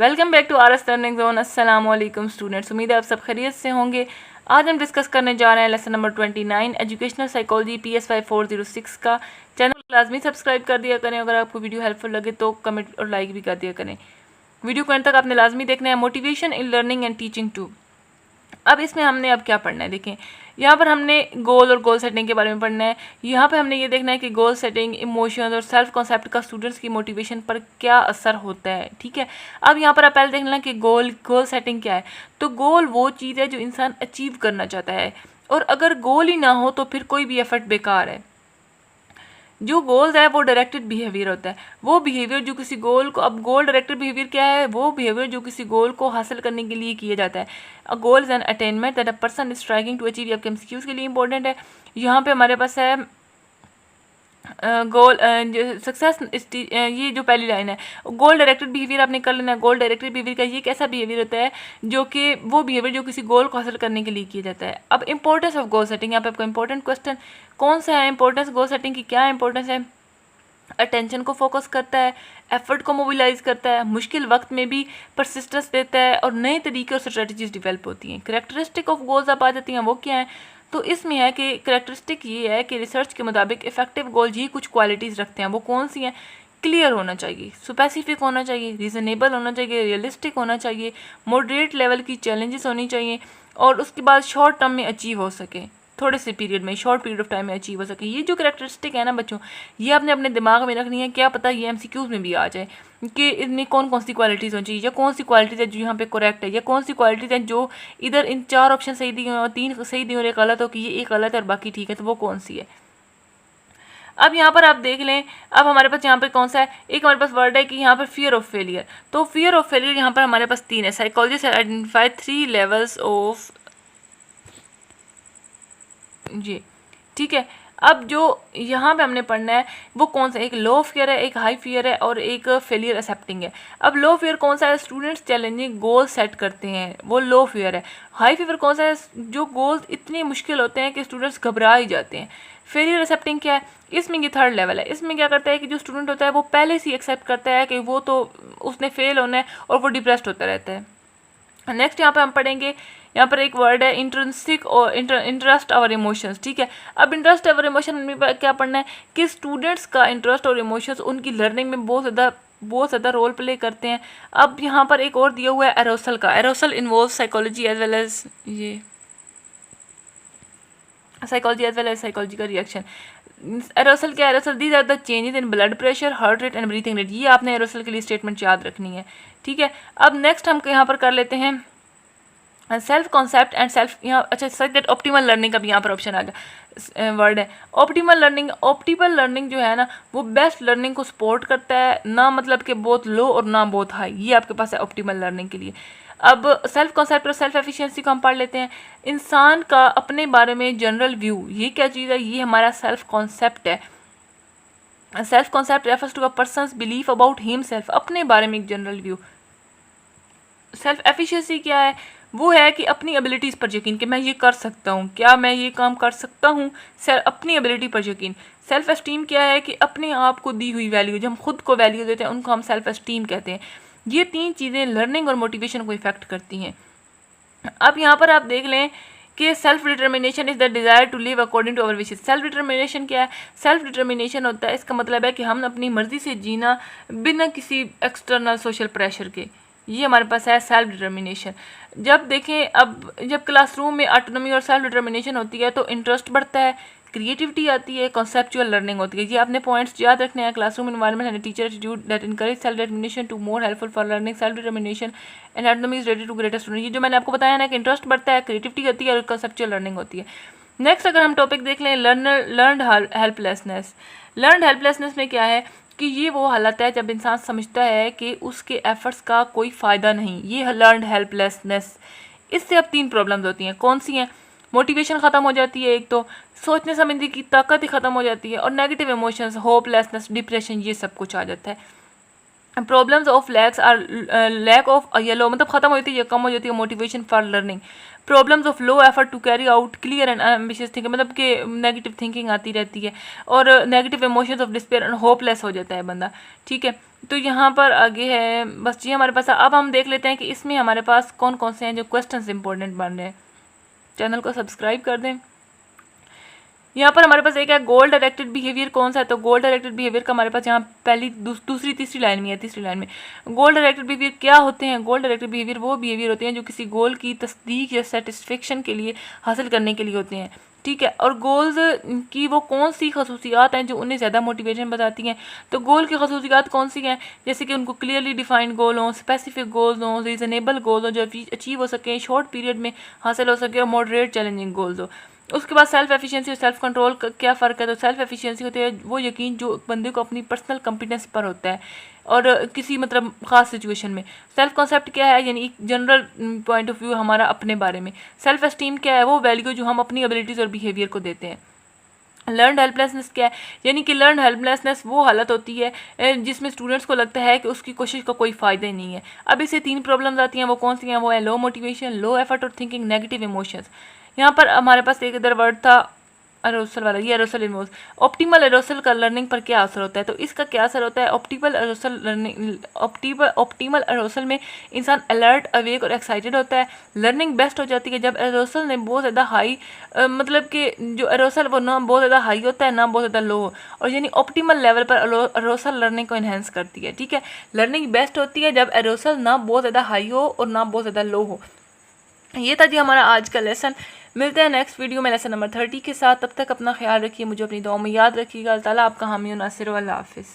Welcome back to RS learning zone. अस्सलाम वालेकुम students, उम्मीद है आप सब खैरियत से होंगे। आज हम डिस्कस करने जा रहे हैं lesson number 29 educational psychology PSY 406 का। चैनल लाजमी सब्सक्राइब कर दिया करें। अगर आपको वीडियो हेल्पफुल लगे तो कमेंट और लाइक भी कर दिया करें। वीडियो को अंत तक आपने लाजमी देखना है। Motivation in learning and teaching two. अब इसमें हमने अब क्या पढ़ना है, देखें यहाँ पर हमने गोल और गोल सेटिंग के बारे में पढ़ना है। यहाँ पे हमने ये देखना है कि गोल सेटिंग, इमोशंस और सेल्फ कॉन्सेप्ट का स्टूडेंट्स की मोटिवेशन पर क्या असर होता है। ठीक है, अब यहाँ पर आप पहले देख लेना कि गोल सेटिंग क्या है। तो गोल वो चीज़ है जो इंसान अचीव करना चाहता है, और अगर गोल ही ना हो तो फिर कोई भी एफर्ट बेकार है। जो गोल्स है वो डायरेक्टेड बिहेवियर होता है, वो बिहेवियर जो किसी गोल को, अब गोल डायरेक्टेड बिहेवियर क्या है, वो बिहेवियर जो किसी गोल को हासिल करने के लिए किया जाता है। A goal is an attainment that a person is striving to achieve. आपके एमसीक्यूज के लिए इंपॉर्टेंट है। यहाँ पे हमारे पास है गोल सक्सेस। ये जो पहली लाइन है, गोल डायरेक्टेड बिहेवियर आपने कर लेना है। गोल डायरेक्टेड बिहेवियर का ये कैसा बिहेवियर होता है, जो कि वो बिहेवियर जो किसी गोल को हासिल करने के लिए किया जाता है। अब इंपॉर्टेंस ऑफ गोल सेटिंग, यहाँ पे आपका इंपॉर्टेंट क्वेश्चन कौन सा है, इंपॉर्टेंस गोल सेटिंग की क्या इंपॉर्टेंस है। अटेंशन को फोकस करता है, एफर्ट को मोबिलाइज करता है, मुश्किल वक्त में भी परसिस्टेंस देता है, और नए तरीके और स्ट्रेटजीज डेवलप होती हैं। करेक्टरिस्टिक ऑफ गोल्स आप आ जाती हैं, वो क्या है, तो इसमें है कि करेक्टरिस्टिक ये है कि रिसर्च के मुताबिक इफेक्टिव गोल ये कुछ क्वालिटीज़ रखते हैं। वो कौन सी हैं, क्लियर होना चाहिए, स्पेसिफिक होना चाहिए, रीजनेबल होना चाहिए, रियलिस्टिक होना चाहिए, मॉडरेट लेवल की चैलेंजेस होनी चाहिए, और उसके बाद शॉर्ट टर्म में अचीव हो सके, थोड़े से पीरियड में, शॉर्ट पीरियड ऑफ टाइम में अचीव हो सके। ये जो करेक्टरिस्टिक है ना बच्चों, ये आपने अपने दिमाग में रखनी है। क्या पता ये एमसीक्यूज में भी आ जाए कि इनमें कौन कौन सी क्वालिटीज़ होनी चाहिए, या कौन सी क्वालिटीज़ है जो यहाँ पे करेक्ट है, या कौन सी क्वालिटीज़ हैं जो इधर इन 4 ऑप्शन सही दिए और 3 सही दिए और एक गलत हो, कि ये एक गलत है और बाकी ठीक है, तो वो कौन सी है। अब यहाँ पर आप देख लें, अब हमारे पास यहाँ पे कौन सा है, एक हमारे पास वर्ड है कि यहाँ पर फियर ऑफ फेलियर। तो फियर ऑफ फेलियर यहाँ पर हमारे पास 3 है। साइकोलॉजिस्ट आइडेंटिफाई 3 लेवल्स ऑफ जी, ठीक है। अब जो यहाँ पे हमने पढ़ना है वो कौन सा, एक लो फियर है, एक हाई फियर है, और एक फेलियर एक्सेप्टिंग है। अब लो फियर कौन सा है, स्टूडेंट्स चैलेंजिंग गोल सेट करते हैं, वो लो फियर है। हाई फियर कौन सा है, जो गोल्स इतने मुश्किल होते हैं कि स्टूडेंट्स घबरा ही जाते हैं। फेलियर एक्सेप्टिंग क्या है, इसमें ये थर्ड लेवल है। इसमें क्या करता है कि जो स्टूडेंट होता है वो पहले से ही एक्सेप्ट करता है कि वो तो उसने फेल होना है, और वो डिप्रेस्ड होता रहता है। नेक्स्ट यहाँ पे हम पढ़ेंगे, यहाँ पर एक वर्ड है इंट्रिंसिक और इंटरेस्ट और इमोशंस। ठीक है, अब इंटरेस्ट और इमोशन में क्या पढ़ना है कि स्टूडेंट्स का इंटरेस्ट और इमोशंस उनकी लर्निंग में बहुत ज़्यादा रोल प्ले करते हैं। अब यहाँ पर एक और दिया हुआ है एरोसल का। Arousal involve psychology as well as psychological reaction. Arousal क्या है, arousal these are the changes in blood pressure, heart rate and breathing rate. ये आपने एरोसल के लिए स्टेटमेंट याद रखनी है। ठीक है, अब नेक्स्ट हम यहाँ पर कर लेते हैं सेल्फ कॉन्सेप्ट एंड सेल्फ, यहाँ अच्छा सच दैट ऑप्टिमल लर्निंग का भी यहाँ पर ऑप्शन आ गया, वर्ड है ऑप्टिमल लर्निंग। ऑप्टिमल लर्निंग जो है ना, वो बेस्ट लर्निंग को सपोर्ट करता है, ना मतलब कि बहुत लो और ना बहुत हाई, ये आपके पास है ऑप्टिमल लर्निंग के लिए। अब सेल्फ कॉन्सेप्ट और सेल्फ एफिशिएंसी को हम पढ़ लेते हैं। इंसान का अपने बारे में जनरल व्यू, ये क्या चीज़ है, ये हमारा सेल्फ कॉन्सेप्ट है। Self concept refers to a person's belief about himself, अपने बारे में एक जनरल व्यू। सेल्फ एफिशिएंसी क्या है, वो है कि अपनी एबिलिटीज़ पर यकीन, कि मैं ये कर सकता हूँ, क्या मैं ये काम कर सकता हूँ, अपनी एबिलिटी पर यकीन। सेल्फ एस्टीम क्या है कि अपने आप को दी हुई वैल्यू, जो हम खुद को वैल्यू देते हैं उनको हम सेल्फ एस्टीम कहते हैं। ये 3 चीज़ें लर्निंग और मोटिवेशन को इफेक्ट करती हैं। अब यहाँ पर आप देख लें कि self determination is the desire to live according to our wishes. Self determination क्या है, सेल्फ डिटर्मिनेशन होता है, इसका मतलब है कि हम अपनी मर्ज़ी से जीना बिना किसी एक्सटर्नल सोशल प्रेशर के, ये हमारे पास है सेल्फ डिटर्मिनेशन। जब देखें, अब जब क्लासरूम में ऑटोनॉमी और सेल्फ डिटर्मिनेशन होती है तो इंटरेस्ट बढ़ता है, क्रिएटिविटी आती है, कॉन्सेप्चुअल लर्निंग होती है। ये आपने पॉइंट्स याद रखने हैं। Classroom environment and teacher attitude that encourage self determination to more helpful for learning, self determination and autonomy is ready to greater student. ये जो मैंने आपको बताया ना कि इंटरेस्ट बढ़ता है, क्रिएटिविटी होती है और कॉन्सेप्चुअल लर्निंग होती है। नेक्स्ट अगर हम टॉपिक देख लें, लर्नड हेल्पलेसनेस। लर्नड हेल्पलेसनेस में क्या है कि ये वो हालत है जब इंसान समझता है कि उसके एफर्ट्स का कोई फ़ायदा नहीं, ये लर्नड हेल्पलेसनेस। इससे अब 3 प्रॉब्लम्स होती हैं। कौन सी हैं, मोटिवेशन ख़त्म हो जाती है, एक तो सोचने समझने की ताकत ही ख़त्म हो जाती है, और नेगेटिव इमोशंस, होपलेसनेस, डिप्रेशन, ये सब कुछ आ जाता है। Problems of lack of yellow, मतलब ख़त्म हो जाती है, कम हो जाती है motivation for learning. Problems of low effort to carry out clear and ambitious thinking, मतलब कि नेगेटिव थिंकिंग आती रहती है, और negative emotions of despair and hopeless हो जाता है बंदा। ठीक है, तो यहाँ पर आगे है बस ये हमारे पास। अब हम देख लेते हैं कि इसमें हमारे पास कौन कौन से हैं जो क्वेश्चंस इंपॉर्टेंट बन रहे हैं। चैनल को सब्सक्राइब कर दें। यहाँ पर हमारे पास एक है गोल डायरेक्टेड बिहेवियर कौन सा है, तो गोल डायरेक्टेड बिहेवियर का हमारे पास यहाँ पहली दूसरी तीसरी लाइन में है। तीसरी लाइन में गोल डायरेक्टेड बिहेवियर क्या होते हैं। गोल डायरेक्टेड बिहेवियर वो बिहेवियर होते हैं जो किसी गोल की तस्दीक या सेटिस्फेक्शन के लिए हासिल करने के लिए होते हैं, ठीक है। और गोल्स की वो कौन सी खसूसियात हैं जो उन्हें ज़्यादा मोटिवेशन बताती हैं। तो गोल की खसूसियात कौन सी हैं, जैसे कि उनको क्लियरली डिफाइंड गोल हों, स्पेसिफिक गोल्स हों, रीज़नेबल गोल हों जो अचीव हो सकें, शॉर्ट पीरियड में हासिल हो सके, और मॉडरेट चैलेंजिंग गोल्स हो। उसके बाद सेल्फ एफिशिएंसी और सेल्फ कंट्रोल का क्या फ़र्क है। तो सेल्फ एफिशिएंसी होती है वो यकीन जो बंदे को अपनी पर्सनल कॉम्पिटेंस पर होता है और किसी मतलब ख़ास सिचुएशन में। सेल्फ कॉन्सेप्ट क्या है, यानी एक जनरल पॉइंट ऑफ व्यू हमारा अपने बारे में। सेल्फ एस्टीम क्या है, वो वैल्यू जो हम अपनी एबिलिटीज़ और बिहेवियर को देते हैं। लर्नड हेल्पलेसनेस क्या है, यानी कि लर्न हेल्पलेसनेस वो हालत होती है जिसमें स्टूडेंट्स को लगता है कि उसकी कोशिश का कोई फ़ायदा ही नहीं है। अब इससे 3 प्रॉब्लम्स आती हैं, वो कौन सी हैं, वो है लो मोटिवेशन, लो एफर्ट और थिंकिंग नेगेटिव इमोशंस। यहाँ पर हमारे पास एक इधर वर्ड था एरोसल वाला, ये एरोसल इमोज। ऑप्टिमल एरोसल का लर्निंग पर क्या असर होता है, तो इसका क्या असर होता है। ऑप्टिमल एरोसल लर्निंग ऑप्टिमल एरोसल में इंसान अलर्ट, अवेक और एक्साइटेड होता है। लर्निंग बेस्ट हो जाती है जब एरोसल ने बहुत ज़्यादा हाई मतलब कि जो एरोसल वो ना बहुत ज़्यादा हाई होता है ना बहुत ज़्यादा लो हो, और यानी ऑप्टिमल लेवल पर एरोसल लर्निंग को इन्हेंस करती है, ठीक है। लर्निंग बेस्ट होती है जब एरोसल ना बहुत ज़्यादा हाई हो और ना बहुत ज़्यादा लो हो। ये था जी हमारा आज का लेसन। मिलते हैं नेक्स्ट वीडियो में लेसन नंबर 30 के साथ। तब तक अपना ख्याल रखिए, मुझे अपनी दुआ में याद रखिएगा। अल्लाह ताला आपका हामी और नासिर। अल्लाह हाफिज़।